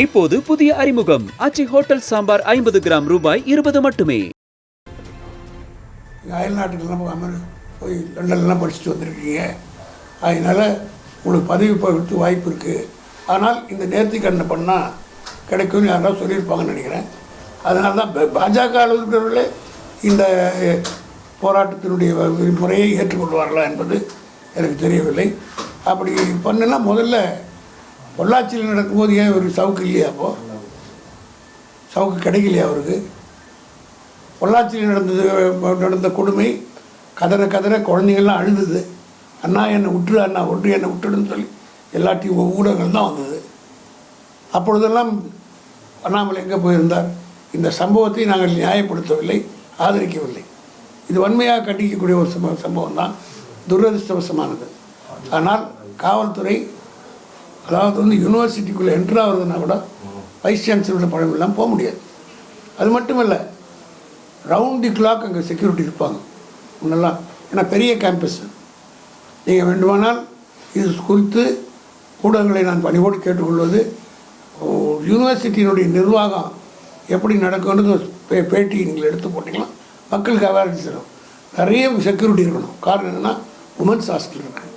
இப்போது புதிய அறிமுகம் ஆச்சி ஹோட்டல் சாம்பார் 50 கிராம் ரூபாய் 20 மட்டுமே. அயல் நாட்டுக்கெல்லாம் போய் லண்டன்லாம் படிச்சுட்டு வந்திருக்கீங்க, அதனால் உங்களுக்கு பதவி போகிறதுக்கு வாய்ப்பு இருக்குது. ஆனால் இந்த நேர்த்திக்கடனை பண்ணால் கிடைக்கும்னு யாராவது சொல்லியிருப்பாங்கன்னு நினைக்கிறேன். அதனால தான் பாஜக இருக்கிறவர்களே இந்த போராட்டத்தினுடைய முறையை ஏற்றுக்கொள்வார்களா என்பது எனக்கு தெரியவில்லை. அப்படி பண்ணுன்னா முதல்ல பொள்ளாச்சியில் நடக்கும்போது ஏன் ஒரு சவுக்கு இல்லையா? அப்போது சவுக்கு கிடைக்கலையா அவருக்கு? பொள்ளாச்சியில் நடந்த கொடுமை கதற குழந்தைங்கள்லாம் அழுதுது. அண்ணா என்னை விட்டுரு, அண்ணா ஒன்று என்னை விட்டுடுன்னு சொல்லி எல்லாத்தையும் ஊடகங்கள் தான் வந்தது. அப்பொழுதெல்லாம் அண்ணாமலை எங்கே போயிருந்தார்? இந்த சம்பவத்தை நாங்கள் நியாயப்படுத்தவில்லை, ஆதரிக்கவில்லை. இது வன்மையாக கண்டிக்கக்கூடிய ஒரு சம்பவம் தான், துரதிருஷ்டவசமானது. ஆனால் காவல்துறை அதாவது யூனிவர்சிட்டிக்குள்ளே என்ட்ரு ஆகுதுன்னா கூட வைஸ் சான்சலரோட பழமெல்லாம் போக முடியாது. அது மட்டும் இல்லை, ரவுண்ட் தி கிளாக் அங்கே செக்யூரிட்டி இருப்பாங்க முன்னெல்லாம். ஏன்னா பெரிய கேம்பஸ். நீங்கள் வேண்டுமானால் இது குறித்து ஊடகங்களை நான் பணிவோடு கேட்டுக்கொள்வது, யூனிவர்சிட்டியினுடைய நிர்வாகம் எப்படி நடக்கும்னு பேட்டி நீங்கள் எடுத்து போட்டிங்கன்னா மக்களுக்கு அவேர்னஸ் தரும். நிறைய செக்யூரிட்டி இருக்கணும். காரணம் என்னென்னா, உமன்ஸ் ஹாஸ்டல் இருக்குது,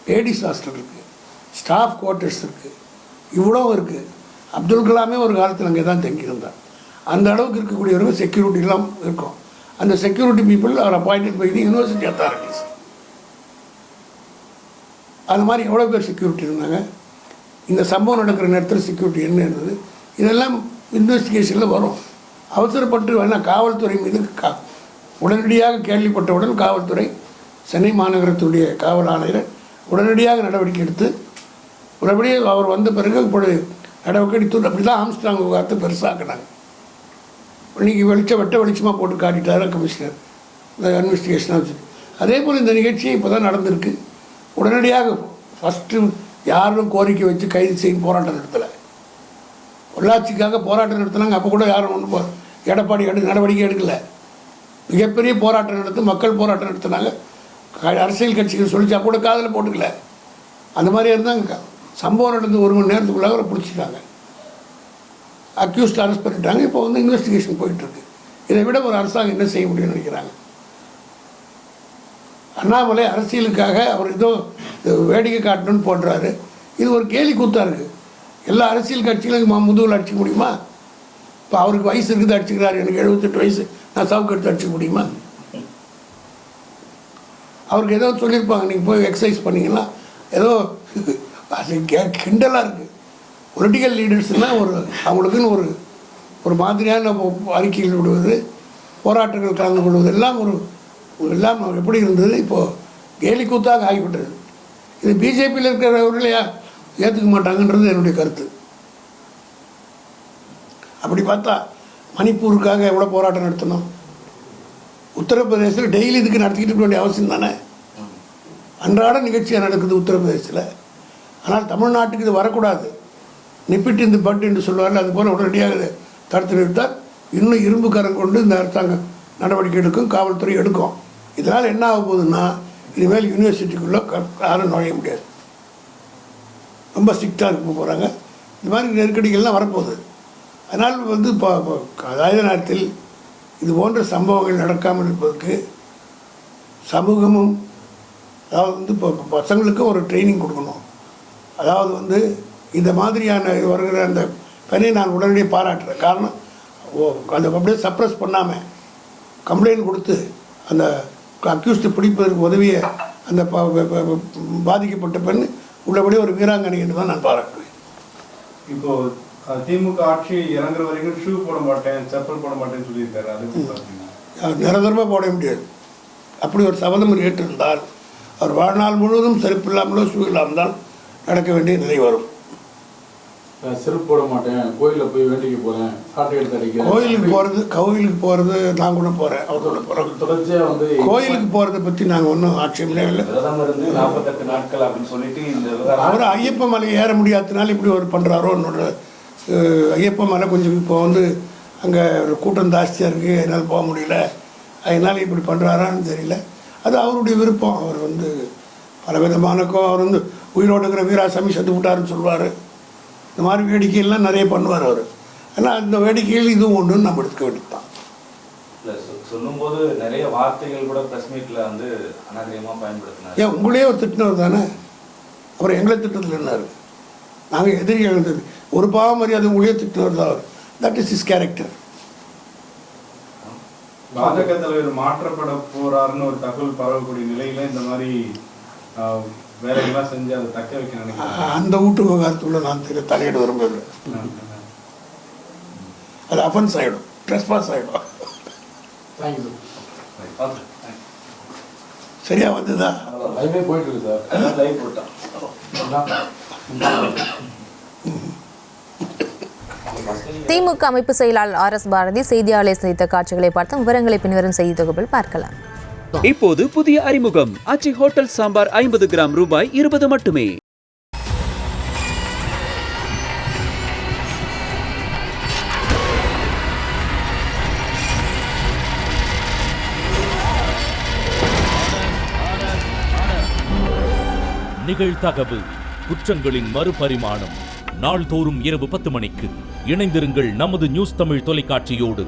லேடிஸ் ஹாஸ்டல் இருக்குது, ஸ்டாஃப் குவார்ட்டர்ஸ் இருக்குது, இவ்வளோ இருக்குது. அப்துல் கலாமே ஒரு காலத்தில் அங்கே தான் தங்கியிருந்தார். அந்த அளவுக்கு இருக்கக்கூடியவர்கள் செக்யூரிட்டிலாம் இருக்கும். அந்த security people are appointed by the university authorities. அது மாதிரி எவ்வளோ பேர் செக்யூரிட்டி இருந்தாங்க? இந்த சம்பவம் நடக்கிற நேரத்தில் செக்யூரிட்டி என்ன இருந்தது? இதெல்லாம் இன்வெஸ்டிகேஷனில் வரும். அவசரப்பட்டு வேணால் காவல்துறை மீது உடனடியாக கேள்விப்பட்டவுடன் காவல்துறை, சென்னை மாநகரத்துடைய காவல் ஆணையர் உடனடியாக நடவடிக்கை எடுத்து உடனடியாக அவர் வந்த பிறகு இப்படி நடவடிக்கை எடுத்து அப்படி தான் ஆம்ஸ்ட்ராங் விவகாரத்தை பெருசாக்கினாங்க. இன்றைக்கி வெளிச்சமாக போட்டு காட்டிட்டாரு கமிஷனர் இந்த இன்வெஸ்டிகேஷனாக வச்சு. அதே போல் இந்த நிகழ்ச்சியை இப்போ தான் நடந்திருக்கு. உடனடியாக ஃபஸ்ட்டு யாரும் கோரிக்கை வச்சு கைது செய்யும் போராட்டம் நடத்தலை. பொள்ளாச்சிக்காக போராட்டம் நடத்தினாங்க. அப்போ கூட யாரும் ஒன்றும் எடப்பாடி நடவடிக்கை எடுக்கலை. மிகப்பெரிய போராட்டம் நடத்து மக்கள் போராட்டம் நடத்தினாங்க. அரசியல் கட்சிகள் சொல்லிச்சா கூட காதில் போட்டுக்கல. அந்த மாதிரியே இருந்தாங்க. சம்பவம் நடந்து 1 மணி நேரத்துக்குள்ளாக அவரை பிடிச்சிட்டாங்க, அக்யூஸ்ட் அரெஸ்ட் பண்ணிட்டாங்க. இப்போ இன்வெஸ்டிகேஷன் போயிட்டுருக்கு. இதை விட ஒரு அரசாங்கம் என்ன செய்ய முடியும்னு நினைக்கிறாங்க? அண்ணாமலை அரசியலுக்காக அவர் ஏதோ வேடிக்கை காட்டணும்னு போடுறாரு. இது ஒரு கேலி கூத்தாக இருக்குது. எல்லா அரசியல் கட்சிகளும் முதுகில் அடிச்சிக்க முடியுமா? இப்போ அவருக்கு வயசு இருக்குது, அடிச்சுக்கிறாரு. எனக்கு 78 வயசு, நான் சவுக்கு எடுத்து அடிச்சிக்க முடியுமா? அவருக்கு ஏதோ சொல்லியிருப்பாங்க, நீங்கள் போய் எக்ஸசைஸ் பண்ணிங்கன்னா ஏதோ அது கிண்டலாக இருக்குது. பொலிட்டிக்கல் லீடர்ஸ்னால் அவங்களுக்குன்னு ஒரு மாதிரியான அறிக்கைகள் விடுவது, போராட்டங்கள் கலந்து கொள்வது எல்லாம் எல்லாம் எப்படி இருந்தது? இப்போது கேலி கூத்தாக ஆகிவிட்டது. இது பிஜேபியில் இருக்கிறவர்களே ஏற்றுக்க மாட்டாங்கன்றது என்னுடைய கருத்து. அப்படி பார்த்தா மணிப்பூருக்காக எவ்வளோ போராட்டம் நடத்தணும்? உத்தரப்பிரதேசத்தில் டெய்லி இதுக்கு நடத்திக்கிட்டு இருக்க வேண்டிய அவசியம் தானே? அன்றாட நிகழ்ச்சியாக நடக்குது உத்தரப்பிரதேசத்தில். ஆனால் தமிழ்நாட்டுக்கு இது வரக்கூடாது. நிப்பிட்டு இந்த பட்டு என்று சொல்லுவார்கள். அதுபோல் உடனடியாக இதை தடுத்து நிறுத்தால் இன்னும் இரும்பு கரம் கொண்டு இந்த அரசாங்கம் நடவடிக்கை எடுக்கும், காவல்துறை எடுக்கும். இதனால் என்ன ஆக போகுதுன்னா, இனிமேல் யூனிவர்சிட்டிக்குள்ளே யாரும் நுழைய முடியாது. ரொம்ப ஸ்ட்ரிக்டாக இருக்க போகிறாங்க. இந்த மாதிரி நெருக்கடிகள்லாம் வரப்போகுது. அதனால் இப்போ அதே நேரத்தில் இது போன்ற சம்பவங்கள் நடக்காமல் இருப்பதற்கு சமூகமும், அதாவது இப்போ பசங்களுக்கும் ஒரு ட்ரைனிங் கொடுக்கணும். அதாவது இந்த மாதிரியான வருகிற அந்த பெண்ணை நான் உடனடியாக பாராட்டுறேன். காரணம், அந்த அப்படியே சப்ரஸ் பண்ணாமல் கம்ப்ளைண்ட் கொடுத்து அந்த அக்யூஸ்டு பிடிப்பதற்கு உதவிய அந்த பாதிக்கப்பட்ட பெண் உள்ளபடியே ஒரு வீராங்கனை என்று தான் நான் பாராட்டுவேன். இப்போது திமுக ஆட்சி இறங்குற வரைக்கும் ஷூ போட மாட்டேன், செப்பல் போட மாட்டேன்னு சொல்லியிருக்காரு. அது நிரந்தரமாக போட முடியாது. அப்படி ஒரு சபதம் ஏற்றிருந்தால் அவர் வாழ்நாள் முழுவதும் செருப்பு இல்லாமலோ ஷூ இல்லாமல் தான் நடக்க வேண்டிய நிலை வரும். செருப்பு போட மாட்டேன், கோயிலில் போய் வேண்டிக்கு போகிறேன், சாட்டை எடுத்து அடிக்கிறேன். கோயிலுக்கு போகிறது நான் கூட போகிறேன், அவரோட போகிறேன். தொடர்ச்சியாக கோயிலுக்கு போகிறத பற்றி நாங்கள் ஒன்றும் ஆட்சேபமே இல்லை. 48 நாட்கள் அப்படின்னு சொல்லிட்டு அவர் ஐயப்ப மலை ஏற முடியாததுனால இப்படி ஒரு பண்ணுறாரோ என்னோட. ஐயப்ப மலை கொஞ்சம் இப்போ அங்கே ஒரு கூட்டம் ஜாஸ்தியாக இருக்குது, என்னால் போக முடியல, அதனால் இப்படி பண்ணுறாரான்னு தெரியல. அது அவருடைய விருப்பம். அவர் பலவிதமானக்கும் அவர் உயிரோடு இருக்கிற வீராசாமி செத்து விட்டாருன்னு சொல்லுவார். இந்த மாதிரி வேடிக்கையெல்லாம் நிறைய பண்ணுவார் அவர். ஆனால் அந்த வேடிக்கையில் இதுவும் ஒன்றுன்னு நம்ம எடுத்துக்க வேண்டியது தான். இல்லை சொல்லும்போது நிறைய வார்த்தைகள் கூட ப்ரெஸ் மீட்டில் வந்து அநாகரிகமாக பயன்படுத்தினார். ஏன் உங்களே ஒரு திட்டினவர் தானே, அப்புறம் எங்களை திட்டத்தில் என்னாரு? நாங்கள் எதிரிகள் இருந்தது ஒரு பாவ மரியாதை உங்களே திட்டினவர் தான் அவர். That is is character. பாஜக தலைவர் மாற்றப்பட போறாருன்னு ஒரு தகவல் பரவக்கூடிய நிலையில இந்த மாதிரி வேலைகள்லாம் செஞ்சு அதை தக்க வைக்க நினைக்கிறேன். அந்த வீட்டு விவகாரத்துக்குள்ள நான் தலையிட விரும்பவில்லை. அது அஃபென்ஸ் ஆகிடும், ட்ரெஸ்பாஸ் ஆகிடும். Thank you sir. சரியா வந்ததா? லைவே போயிட்டு இருக்கு சார். லைவ் போட்டான். திமுக அமைப்பு செயலாளர் RS பாரதி செய்தியாளரை சந்தித்த காட்சிகளை பார்த்து விவரங்களை பின்வரும் செய்தி தொகுப்பில் பார்க்கலாம். இப்போது புதிய அறிமுகம் ஆச்சி ஹோட்டல் சாம்பார் 50 கிராம் ரூபாய் 20 மட்டுமே. நிகழ்தகவு குற்றங்களின் மறுபரிமாணம் நாள்தோறும் இரவு 10 மணிக்கு இணைந்திருங்கள் நமது நியூஸ் தமிழ் தொலைக்காட்சியோடு.